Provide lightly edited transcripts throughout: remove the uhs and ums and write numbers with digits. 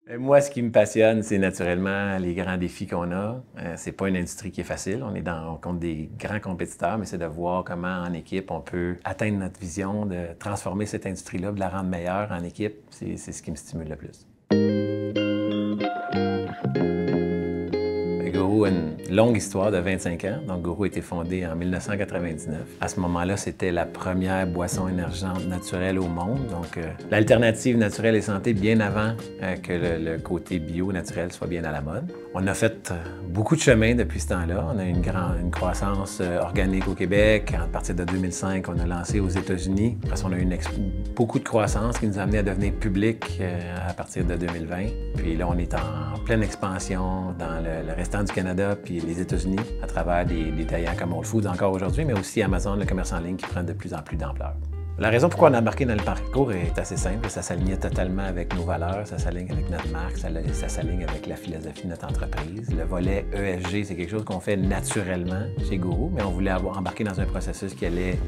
Et moi, ce qui me passionne, c'est naturellement les grands défis qu'on a. C'est pas une industrie qui est facile. On compte des grands compétiteurs, mais c'est de voir comment, en équipe, on peut atteindre notre vision, de transformer cette industrie-là, de la rendre meilleure en équipe. C'est ce qui me stimule le plus. Guru a une longue histoire de 25 ans. Donc, Guru a été fondé en 1999. À ce moment-là, c'était la première boisson énergisante naturelle au monde. Donc, l'alternative naturelle et santé bien avant que le côté bio naturel soit bien à la mode. On a fait beaucoup de chemin depuis ce temps-là. On a eu une croissance organique au Québec. À partir de 2005, on a lancé aux États-Unis. Après ça, on a eu beaucoup de croissance qui nous a amené à devenir public à partir de 2020. Puis là, on est en pleine expansion dans le restant du Canada puis les États-Unis à travers des détaillants comme Whole Foods encore aujourd'hui, mais aussi Amazon, le commerce en ligne qui prend de plus en plus d'ampleur. La raison pourquoi on a embarqué dans le parcours est assez simple. Ça s'alignait totalement avec nos valeurs, ça s'aligne avec notre marque, ça s'aligne avec la philosophie de notre entreprise. Le volet ESG, c'est quelque chose qu'on fait naturellement chez Guru, mais on voulait embarquer dans un processus qui allait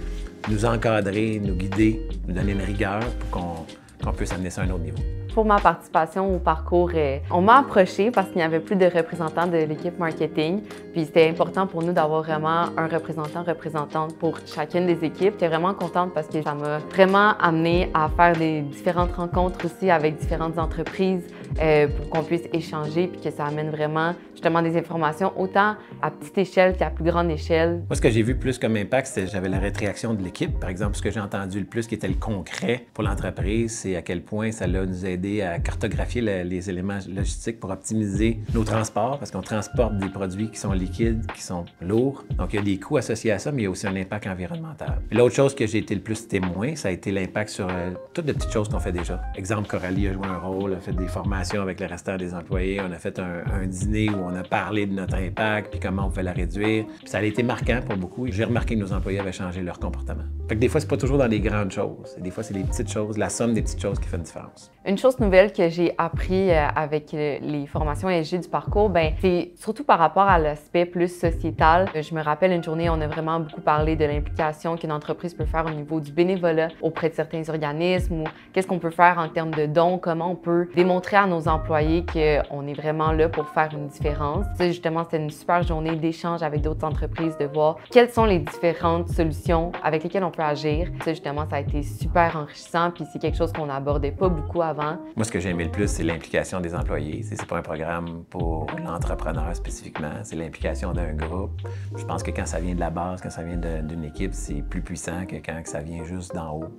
nous encadrer, nous guider, nous donner une rigueur pour qu'on puisse amener ça à un autre niveau. Pour ma participation au parcours, on m'a approché parce qu'il n'y avait plus de représentants de l'équipe marketing. Puis c'était important pour nous d'avoir vraiment un représentante pour chacune des équipes. J'étais vraiment contente parce que ça m'a vraiment amené à faire des différentes rencontres aussi avec différentes entreprises pour qu'on puisse échanger puis que ça amène vraiment justement des informations autant à petite échelle qu'à plus grande échelle. Moi, ce que j'ai vu plus comme impact, c'est j'avais la rétroaction de l'équipe. Par exemple, ce que j'ai entendu le plus qui était le concret pour l'entreprise, c'est à quel point ça l'a nous aider à cartographier les éléments logistiques pour optimiser nos transports, parce qu'on transporte des produits qui sont liquides, qui sont lourds. Donc, il y a des coûts associés à ça, mais il y a aussi un impact environnemental. L'autre chose que j'ai été le plus témoin, ça a été l'impact sur toutes les petites choses qu'on fait déjà. Exemple, Coralie a joué un rôle, a fait des formations avec le restant des employés, on a fait un dîner où on a parlé de notre impact, puis comment on pouvait la réduire. Puis ça a été marquant pour beaucoup. J'ai remarqué que nos employés avaient changé leur comportement. Fait que des fois, c'est pas toujours dans les grandes choses. Des fois, c'est les petites choses, la somme des petites choses qui fait une différence. Une chose nouvelle que j'ai appris avec les formations ESG du parcours, c'est surtout par rapport à l'aspect plus sociétal. Je me rappelle une journée, on a vraiment beaucoup parlé de l'implication qu'une entreprise peut faire au niveau du bénévolat auprès de certains organismes ou qu'est-ce qu'on peut faire en termes de dons, comment on peut démontrer à nos employés qu'on est vraiment là pour faire une différence. Ça, justement, c'était une super journée d'échange avec d'autres entreprises, de voir quelles sont les différentes solutions avec lesquelles on peut agir. Ça, justement, ça a été super enrichissant, puis c'est quelque chose qu'on n'abordait pas beaucoup avant. Moi, ce que j'ai aimé le plus, c'est l'implication des employés. C'est pas un programme pour l'entrepreneur spécifiquement, c'est l'implication d'un groupe. Je pense que quand ça vient de la base, quand ça vient d'une équipe, c'est plus puissant que quand ça vient juste d'en haut.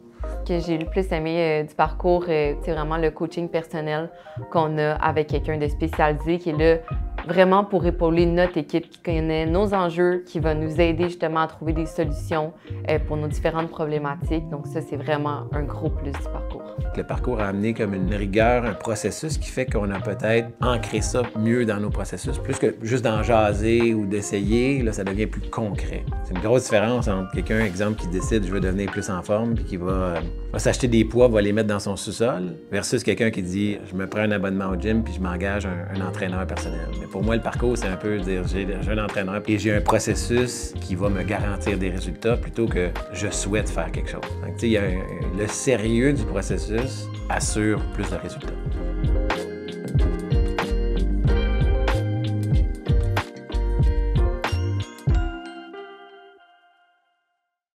Ce que j'ai le plus aimé du parcours, c'est vraiment le coaching personnel qu'on a avec quelqu'un de spécialisé qui est là vraiment pour épauler notre équipe, qui connaît nos enjeux, qui va nous aider justement à trouver des solutions pour nos différentes problématiques. Donc ça, c'est vraiment un gros plus du parcours. Le parcours a amené comme une rigueur, un processus qui fait qu'on a peut-être ancré ça mieux dans nos processus. Plus que juste d'en jaser ou d'essayer, là, ça devient plus concret. C'est une grosse différence entre quelqu'un, exemple, qui décide « je veux devenir plus en forme » puis qui va s'acheter des poids, va les mettre dans son sous-sol, versus quelqu'un qui dit « je me prends un abonnement au gym puis je m'engage un entraîneur personnel ». Mais pour moi, le parcours, c'est un peu dire j'ai un entraîneur et j'ai un processus qui va me garantir des résultats plutôt que je souhaite faire quelque chose. Donc, tu sais, le sérieux du processus assure plus de résultats.